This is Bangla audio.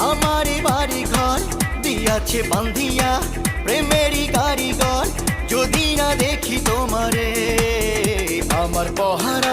আমারে বাড়ি ঘর দিয়াছে বান্ধিয়া প্রেমেরই কারিগর। যদি না দেখি তোমারে আমার পহারা